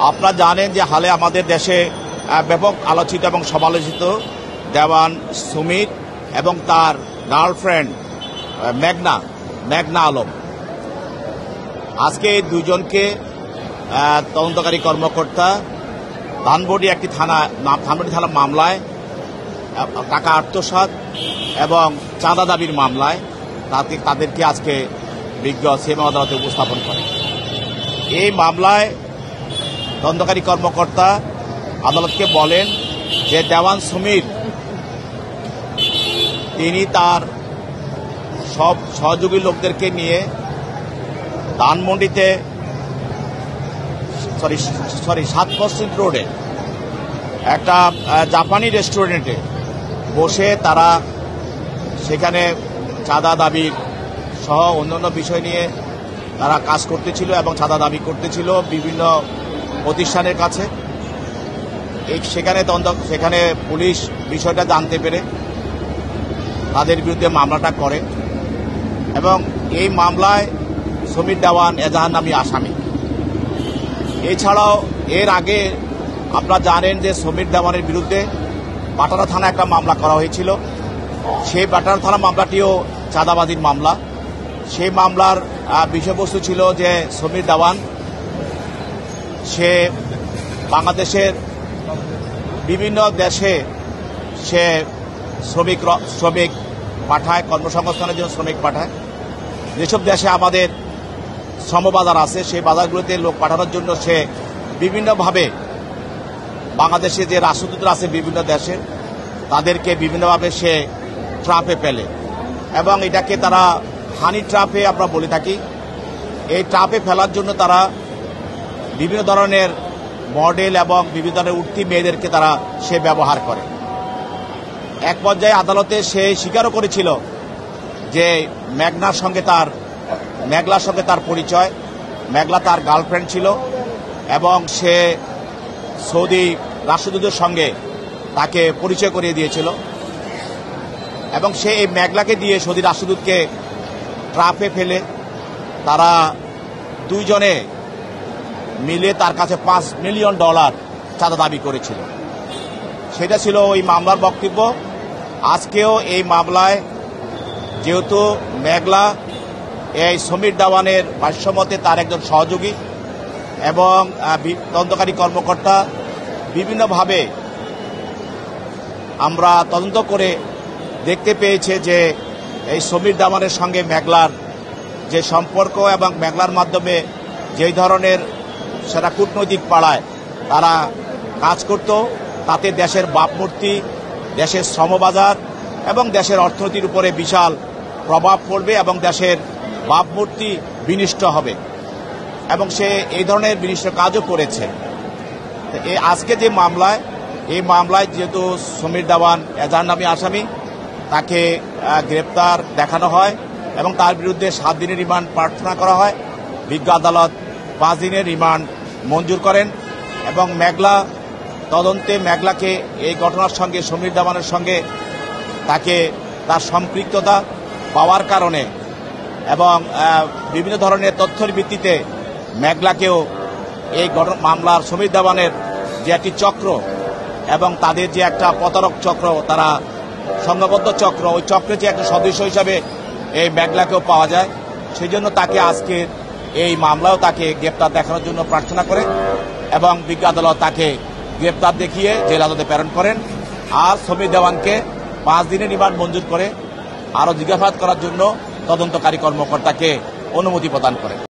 আপনারা জানেন যে হালে আমাদের দেশে ব্যাপক আলোচিত এবং সমালোচিত দেওয়ান সুমিত এবং তার গার্লফ্রেন্ড মেঘনা আলম। আজকে এই দুইজনকে তদন্তকারী কর্মকর্তা ধানমন্ডি থানা মামলায় টাকা আত্মসাৎ এবং চাঁদা দাবির মামলায় তাদেরকে আজকে বিজ্ঞ সিএমএম আদালতে উপস্থাপন করে। এই মামলায় তদন্তকারী কর্মকর্তা আদালতকে বলেন যে দেওয়ান সুমিত তিনি তার সব সহযোগী লোকদেরকে নিয়ে ধানমন্ডিতে 7 পশ্চিম রোডে একটা জাপানি রেস্টুরেন্টে বসে তারা সেখানে চাঁদা দাবির সহ অন্যান্য বিষয় নিয়ে তারা কাজ করতেছিল এবং চাঁদা দাবি করতেছিল বিভিন্ন প্রতিষ্ঠানের কাছে। সেখানে পুলিশ বিষয়টা জানতে পেরে তাদের বিরুদ্ধে মামলাটা করে এবং এই মামলায় সুমিত দেওয়ান এজাহার নামী আসামি। এছাড়াও এর আগে আপনারা জানেন যে সুমিত দেওয়ানের বিরুদ্ধে বাটারা থানা একটা মামলা করা হয়েছিল। সেই বাটারা থানা মামলাটিও চাঁদাবাজির মামলা। সেই মামলার বিষয়বস্তু ছিল যে সুমিত দেওয়ান সে বাংলাদেশের বিভিন্ন দেশে সে শ্রমিক পাঠায়, কর্মসংস্থানের জন্য শ্রমিক পাঠায়। যেসব দেশে আমাদের শ্রমবাজার আছে সেই বাজারগুলোতে লোক পাঠানোর জন্য সে বিভিন্নভাবে বাংলাদেশে যে রাষ্ট্রদূতরা আছে বিভিন্ন দেশে তাদেরকে বিভিন্নভাবে সে ট্রাপে ফেলে এবং এটাকে তারা হানি ট্রাপে আমরা বলে থাকি। এই ট্রাপে ফেলার জন্য তারা বিভিন্ন ধরনের মডেল এবং বিভিন্ন ধরনের উঠতি মেয়েদেরকে সে ব্যবহার করে। এক পর্যায়ে আদালতে সে স্বীকারও করেছিল যে মেঘলার সঙ্গে তার পরিচয়, মেঘলা তার গার্লফ্রেন্ড ছিল এবং সে সৌদি রাষ্ট্রদূতের সঙ্গে তাকে পরিচয় করিয়ে দিয়েছিল এবং সে এই মেঘলাকে দিয়ে সৌদি রাষ্ট্রদূতকে ট্রাপে ফেলে তারা দুইজনে মিলে তার কাছে $5 মিলিয়ন চাঁদা দাবি করেছিল। সেটা ছিল ওই মামলার বক্তব্য। আজকেও এই মামলায় যেহেতু মেঘলা এই সুমিত দেওয়ানের ভাষ্যমতে তার একজন সহযোগী এবং তদন্তকারী কর্মকর্তা বিভিন্নভাবে আমরা তদন্ত করে দেখতে পেয়েছে যে এই সুমিত দেওয়ানের সঙ্গে মেঘলার যে সম্পর্ক এবং মেঘলার মাধ্যমে যেই ধরনের সেটা কূটনৈতিক পাড়ায় তারা কাজ করত তাতে দেশের ভাবমূর্তি, দেশের শ্রমবাজার এবং দেশের অর্থনীতির উপরে বিশাল প্রভাব পড়বে এবং দেশের ভাবমূর্তি বিনষ্ট হবে এবং সে এই ধরনের বিনষ্ট কাজও করেছে। আজকে যে এই মামলায় যেহেতু সুমিত দেওয়ান এজাহার নামী আসামি, তাকে গ্রেপ্তার দেখানো হয় এবং তার বিরুদ্ধে 7 দিনের রিমান্ড প্রার্থনা করা হয়। বিজ্ঞ আদালত 5 দিনের রিমান্ড মঞ্জুর করেন এবং মেঘলাকে এই ঘটনার সঙ্গে সুমিত দেওয়ানের সঙ্গে তার সম্পৃক্ততা পাওয়ার কারণে এবং বিভিন্ন ধরনের তথ্যের ভিত্তিতে মেঘলাকেও এই মামলার সুমিত দেওয়ানের যে একটি চক্র এবং তাদের যে একটা প্রতারক চক্র, তারা সংঘবদ্ধ চক্র, ওই চক্রের যে একটা সদস্য হিসাবে এই মেঘলাকেও পাওয়া যায়। সেই জন্য তাকে আজকের এই মামলাও তাকে গ্রেপ্তার দেখানোর জন্য প্রার্থনা করে এবং বিজ্ঞ আদালত তাকে গ্রেপ্তার দেখিয়ে জেল আদালতে প্রেরণ করেন। আর সুমিত দেওয়ানকে 5 দিনের রিমান্ড মঞ্জুর করে আরও জিজ্ঞাসাবাদ করার জন্য তদন্তকারী কর্মকর্তাকে অনুমতি প্রদান করেন।